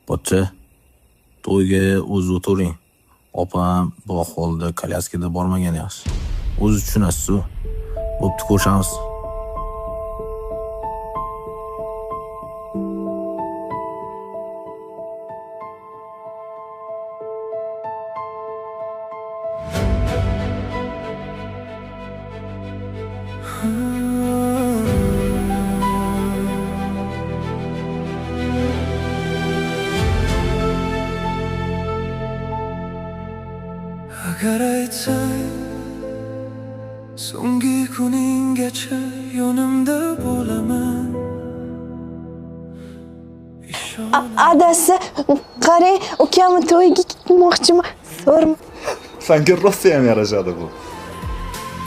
Pochcha, to'yga o'zi o'tiring. Opam bu ahvolda kolyaskada bormagan yaxshi. O'zi tushunasiz-ku. Bo'pti, ko'rishamiz. Agar aytsang so'nggi kuninggacha yonimda bo'laman. Adasi, qarang, ukamni to'yiga ketmoqchiman. So'rma. Sanki rosa ham yarashadi bu.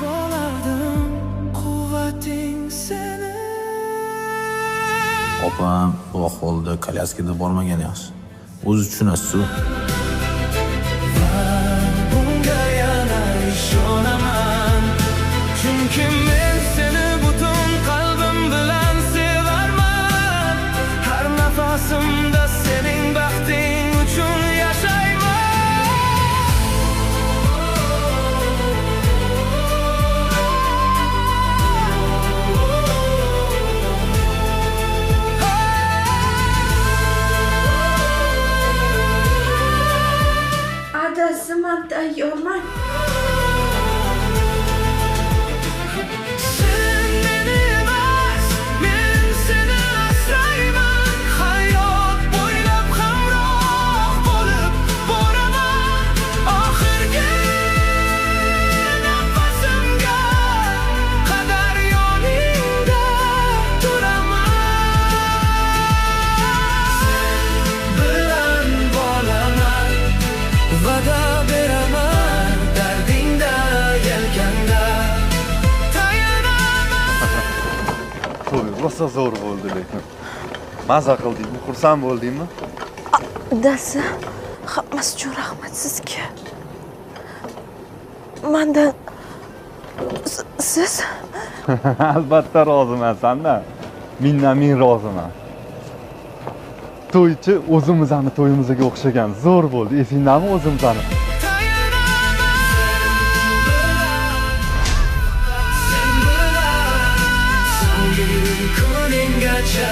Bo'lardim quvvating seni. Opam bu ahvolda kolyaskada bormagan yaxshi. O'zi tushunasiz-ku. Bunga yana ishonaman. Chunki men seni butun qalbim bilan sevarman. Har nafasimda sening baxting uchun yashayman. Adasi, men tayyorman. Sen meni emas, men seni asrayman. Hayot bo'ylab hamroh bo'lib boraman. Oxirgi nafasimga qadar yoningda turaman. Sen bilan bo'laman, va'da beraman. Dardingda yelkanda To'y rosa zo'r bo'ldi lekin. Maza qildingmi? Xursand bo'ldingmi? Adasi, hammasi uchun rahmat sizga. Mendan siz Albatta roziman sanda. Mindan men roziman. To'ychi o'zimizni to'yimizga o'xshagan zo'r bo'ldi. Esingdami o'zimizni? so'nggi kuninggacha